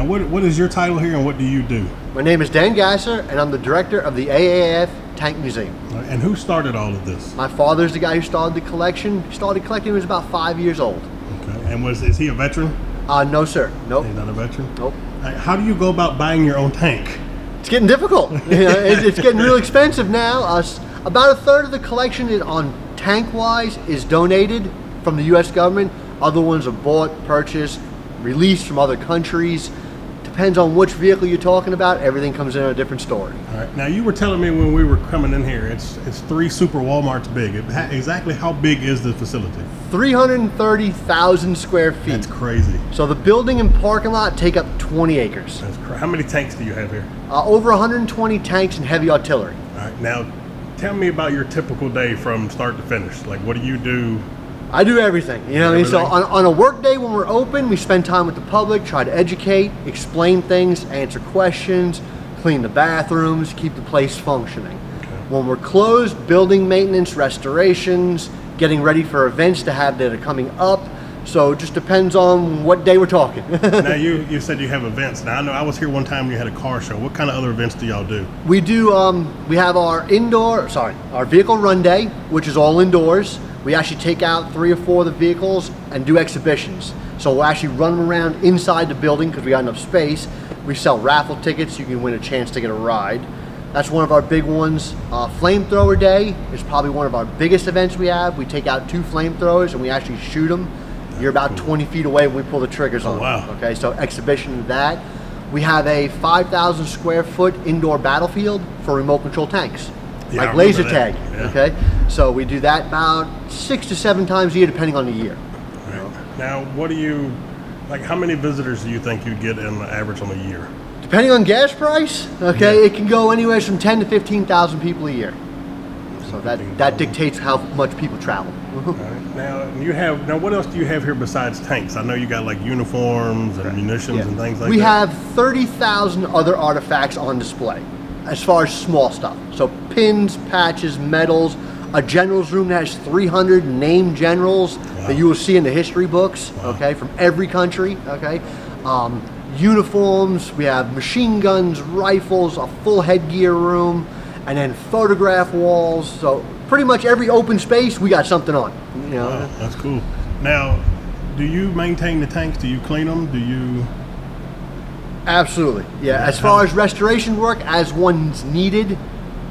Now, what is your title here, and what do you do? My name is Dan Gasser, and I'm the director of the AAF Tank Museum. And who started all of this? My father's the guy who started the collection. He started collecting when he was about 5 years old. Okay. And is he a veteran? No, sir. Nope. He's not a veteran? Nope. How do you go about buying your own tank? It's getting difficult. It's getting real expensive now. About a third of the collection on tank-wise is donated from the U.S. government. Other ones are bought, purchased, released from other countries. Depends on which vehicle you're talking about. Everything comes in a different story. All right. Now, you were telling me when we were coming in here, it's 3 super Walmarts big. Exactly how big is the facility? 330,000 square feet. That's crazy. So the building and parking lot take up 20 acres. That's crazy. How many tanks do you have here? Over 120 tanks and heavy artillery. All right. Now, tell me about your typical day from start to finish. Like, what do you do? I do everything, you know what I mean? So on a work day when we're open, we spend time with the public, try to educate, explain things, answer questions, clean the bathrooms, keep the place functioning. Okay. When we're closed, building maintenance, restorations, getting ready for events that are coming up. So it just depends on what day we're talking. Now you said you have events. Now I know I was here one time when you had a car show. What kind of other events do y'all do? We do, we have our vehicle run day, which is all indoors. We actually take out 3 or 4 of the vehicles and do exhibitions. So we'll actually run them around inside the building because we got enough space. We sell raffle tickets. You can win a chance to get a ride. That's one of our big ones. Flamethrower Day is probably one of our biggest events we have. We take out 2 flamethrowers and we actually shoot them. You're about 20 feet away when we pull the triggers on. Wow. Okay, so exhibition of that. We have a 5,000 square foot indoor battlefield for remote control tanks. Yeah, like laser that. tag, Yeah. okay? So we do that about 6 to 7 times a year, depending on the year. Right. Now, how many visitors do you think you'd get in the average on a year? Depending on gas price, okay, Yeah. it can go anywhere from 10 to 15,000 people a year. So that dictates how much people travel. All right. Now, what else do you have here besides tanks? I know you got like uniforms and munitions and things like that. We have 30,000 other artifacts on display, as far as small stuff. So pins, patches, medals, a general's room that has 300 named generals that you will see in the history books, okay, from every country, okay. Uniforms, we have machine guns, rifles, a full headgear room, and then photograph walls. So pretty much every open space, we got something on. You know? Wow, that's cool. Now, do you maintain the tanks? Do you clean them? Do you? Absolutely, yeah. As far as restoration work, as one's needed,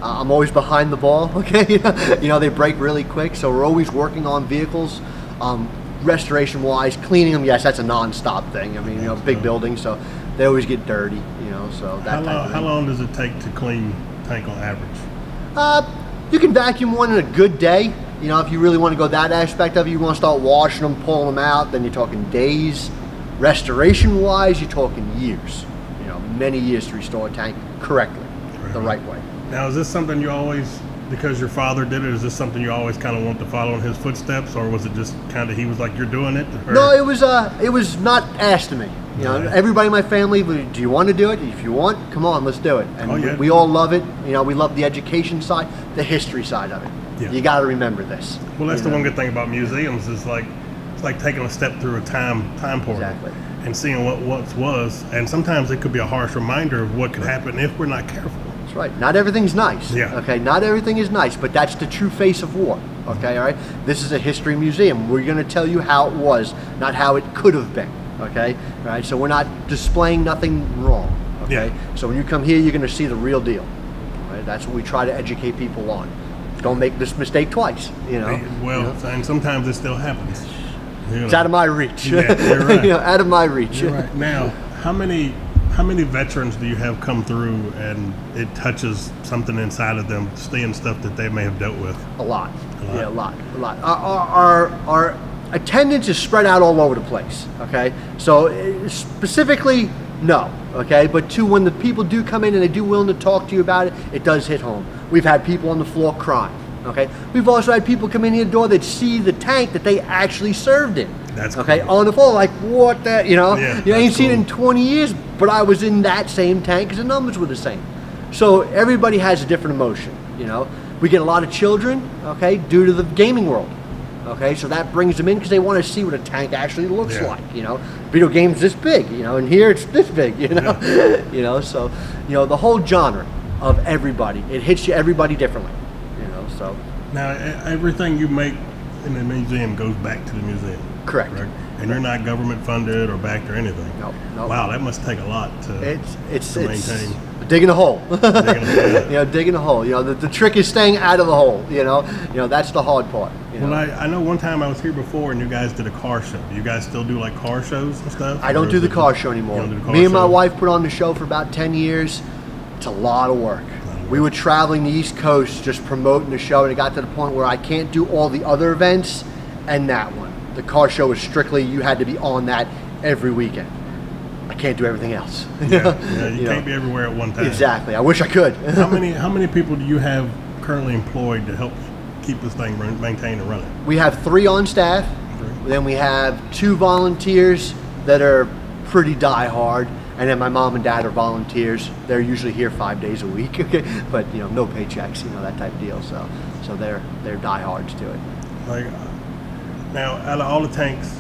I'm always behind the ball, okay? You know, they break really quick, so we're always working on vehicles. Restoration-wise, cleaning them, yes, that's a non-stop thing. I mean, you know, big buildings, so they always get dirty, you know, so that type of thing. How long does it take to clean a tank on average? You can vacuum one in a good day. You know, if you really want to go that aspect of it, you want to start washing them, pulling them out, then you're talking days. Restoration-wise, you're talking years. You know, many years to restore a tank correctly, the right way. Now, is this something you always, because your father did it, is this something you always kind of want to follow in his footsteps, or was it just kind of he was like, you're doing it? Or? No, it was not asked of me. You know, everybody in my family, do you want to do it? If you want, come on, let's do it. And we all love it. You know, we love the education side, the history side of it. Yeah. You got to remember this. Well, that's the one good thing about museums is it's like taking a step through a time portal and seeing what once was. And sometimes it could be a harsh reminder of what could happen if we're not careful. That's right. Not everything's nice. Yeah. Okay. Not everything is nice, but that's the true face of war. Okay. All right. This is a history museum. We're going to tell you how it was, not how it could have been. Okay. All right. So we're not displaying nothing wrong. Okay. Yeah. So when you come here, you're going to see the real deal. Right? That's what we try to educate people on. Don't make this mistake twice. You know. Well, and sometimes it still happens. You know. It's out of my reach. Yeah, you're right. You know, out of my reach. You're right. Now, how many veterans do you have come through and it touches something inside of them, seeing stuff that they may have dealt with? A lot. Yeah, a lot. Our attendance is spread out all over the place. Okay, so specifically, no. Okay, but when the people do come in and they do willing to talk to you about it, it does hit home. We've had people on the floor crying. Okay, we've also had people come in here the door that see the tank that they actually served in. That's okay, cool. On the floor, like what the, you know, you ain't seen it in cool. 20 years, but I was in that same tank because the numbers were the same. So everybody has a different emotion. You know, we get a lot of children, okay, due to the gaming world. Okay, so that brings them in because they want to see what a tank actually looks like. You know, video games this big. You know, and here it's this big. You know, you know. So, you know, the whole genre of everybody, it hits you everybody differently. You know, so now everything you make in the museum goes back to the museum. Correct. And you're not government funded or backed or anything. No. Wow, that must take a lot to maintain. Digging a hole. Digging a hole. You know, digging a hole. You know, the trick is staying out of the hole. You know, that's the hard part. Well, I know one time I was here before and you guys did a car show. Do you guys still do like car shows and stuff? I don't do the car show anymore. Me and my wife put on the show for about 10 years. It's a lot of work. We were traveling the East Coast just promoting the show, and it got to the point where I can't do all the other events and that one. The car show was strictly, you had to be on that every weekend. I can't do everything else. You can't be everywhere at one time. Exactly. I wish I could. How many people do you have currently employed to help keep this thing maintained and running? We have 3 on staff. Then we have 2 volunteers that are pretty die-hard. And then my mom and dad are volunteers. They're usually here 5 days a week. Okay, but you know, no paychecks, you know, that type of deal. So they're diehards to it. Like now, out of all the tanks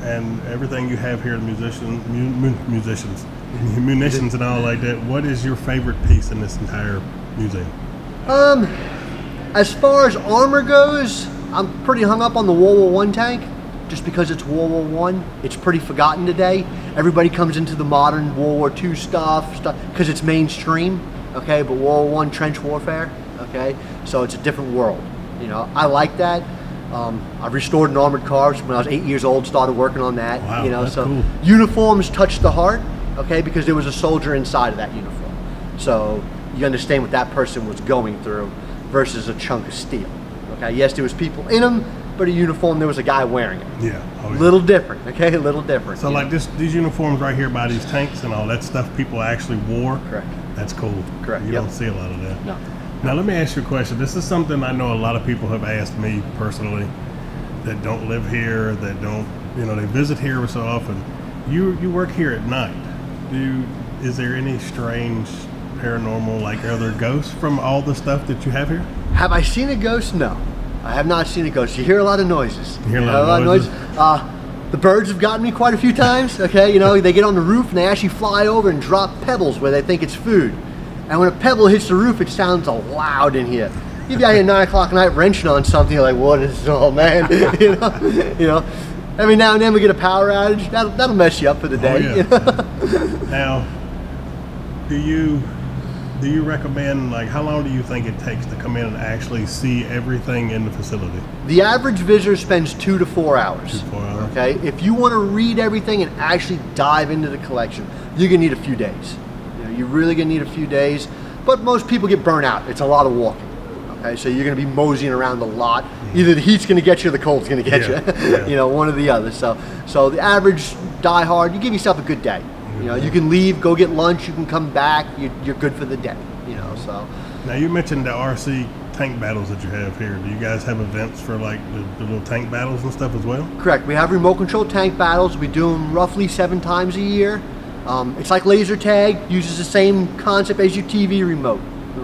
and everything you have here, munitions and all like that, what is your favorite piece in this entire museum? As far as armor goes, I'm pretty hung up on the World War I tank, just because it's World War I. It's pretty forgotten today. Everybody comes into the modern World War II stuff because it's mainstream, okay? But World War I trench warfare, okay? So it's a different world, you know. I like that. I've restored an armored car when I was 8 years old, started working on that. Wow, you know, that's so cool. Uniforms touch the heart, okay, because there was a soldier inside of that uniform. So you understand what that person was going through versus a chunk of steel. Okay, yes, there was people in them, but a uniform, there was a guy wearing it. Yeah. Oh, yeah. Little different, okay, a little different. So like these uniforms right here by these tanks and all that stuff people actually wore? Correct. That's cool. Correct. You don't see a lot of that. No. Now let me ask you a question. This is something I know a lot of people have asked me personally that don't live here, that don't, you know, they visit here so often. You work here at night. Is there any strange paranormal, like are there ghosts from all the stuff that you have here? Have I seen a ghost? No. I have not seen a ghost. You hear a lot of noises. You hear a lot of noises? The birds have gotten me quite a few times, okay? You know, they get on the roof and they actually fly over and drop pebbles where they think it's food. And when a pebble hits the roof, it sounds loud in here. You got here 9 o'clock at night wrenching on something, you're like, what is this all, man? you know, every now and then we get a power outage. That'll mess you up for the day. Oh, yeah. You know? Now, do you recommend, like, how long do you think it takes to come in and actually see everything in the facility? The average visitor spends 2 to 4 hours. 2 to 4 hours. Okay, if you want to read everything and actually dive into the collection, you're gonna need a few days. You know, you're really gonna need a few days. But most people get burnt out. It's a lot of walking. Okay, so you're gonna be moseying around a lot. Either the heat's gonna get you or the cold's gonna get you. Yeah. You know, one or the other. So the average die hard, you give yourself a good day. You know, you can leave, go get lunch, you can come back, you're good for the day. You know, so. Now you mentioned the RC tank battles that you have here. Do you guys have events for like the little tank battles and stuff as well? Correct. We have remote control tank battles. We do them roughly 7 times a year. It's like laser tag, uses the same concept as your TV remote.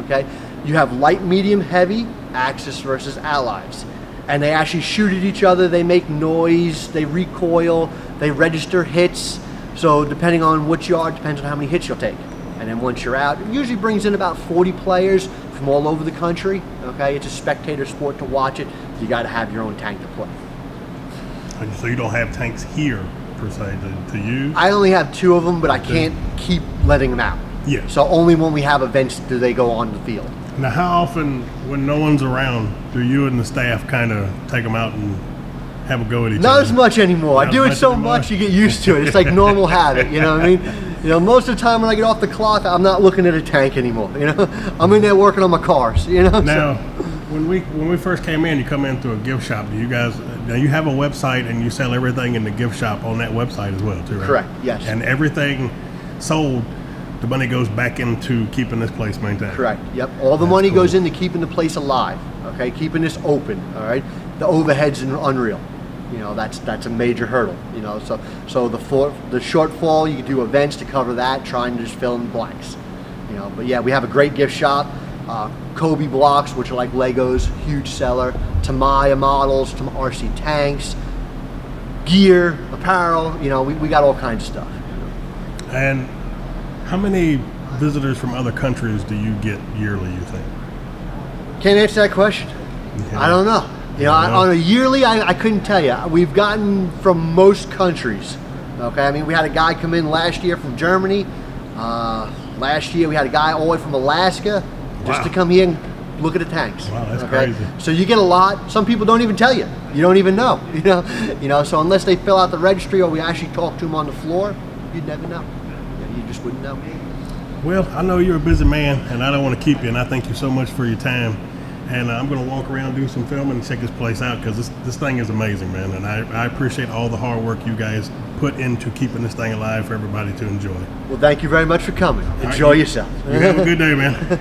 Okay, you have light, medium, heavy, Axis versus Allies, and they actually shoot at each other. They make noise, they recoil, they register hits. So depending on what you are, depends on how many hits you'll take. And then once you're out, it usually brings in about 40 players from all over the country. Okay, it's a spectator sport to watch it. You got to have your own tank to play. So you don't have tanks here per se to use? I only have 2 of them, but I can't keep letting them out. Yeah. So only when we have events do they go on the field. Now, how often, when no one's around, do you and the staff kind of take them out and have a go at each other? Not as much anymore. I do it so much you get used to it. It's like normal habit, you know what I mean? You know, most of the time when I get off the clock, I'm not looking at a tank anymore. You know, I'm in there working on my cars. You know. Now, when we first came in, you come in through a gift shop. Do you guys? Now you have a website and you sell everything in the gift shop on that website as well, too, right? Correct. Yes. And everything sold, the money goes back into keeping this place maintained. Correct. Yep. All the money goes into keeping the place alive. Okay, keeping this open. All right. The overhead's unreal. You know, that's a major hurdle. You know, so the shortfall, you can do events to cover that, trying to just fill in blanks. You know, but yeah, we have a great gift shop. Kobe blocks, which are like Legos, huge seller, Tamiya models, to RC tanks, gear, apparel, you know, we got all kinds of stuff. And how many visitors from other countries do you get yearly, you think? Can't answer that question. Yeah. I don't know. You know, on a yearly, I couldn't tell you. We've gotten from most countries. Okay, I mean, we had a guy come in last year from Germany. Last year, we had a guy all the way from Alaska just to come here and look at the tanks. Wow, that's crazy. So you get a lot. Some people don't even tell you. You don't even know. You know. So unless they fill out the registry or we actually talk to them on the floor, you'd never know. You just wouldn't know. Well, I know you're a busy man, and I don't want to keep you, and I thank you so much for your time. And I'm going to walk around, do some filming, and check this place out, because this thing is amazing, man. And I appreciate all the hard work you guys put into keeping this thing alive for everybody to enjoy. Well, thank you very much for coming. Enjoy yourself. You have a good day, man.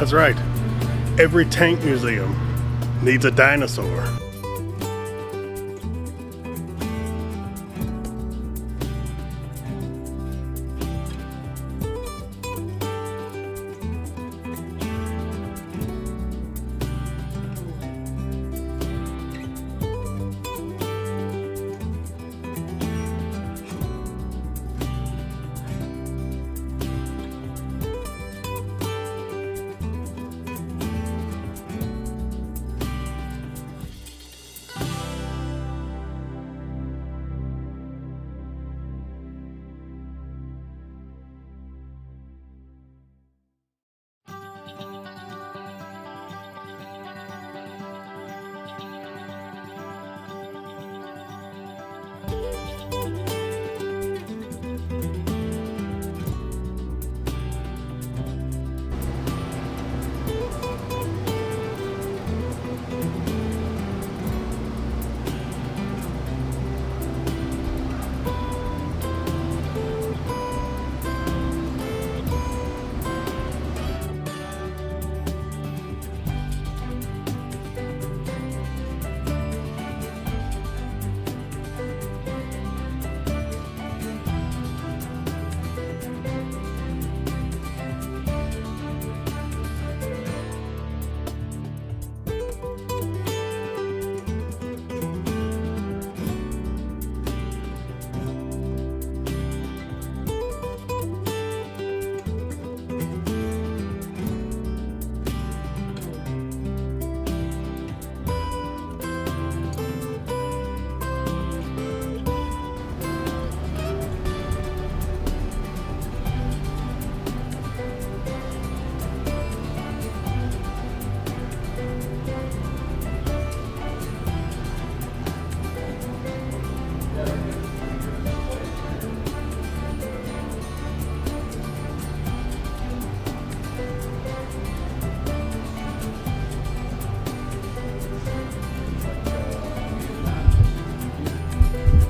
That's right. Every tank museum needs a dinosaur.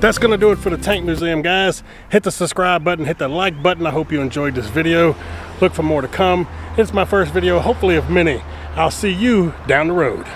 That's gonna do it for the Tank Museum, guys. Hit the subscribe button, hit the like button. I hope you enjoyed this video. Look for more to come. It's my first video, hopefully of many. I'll see you down the road.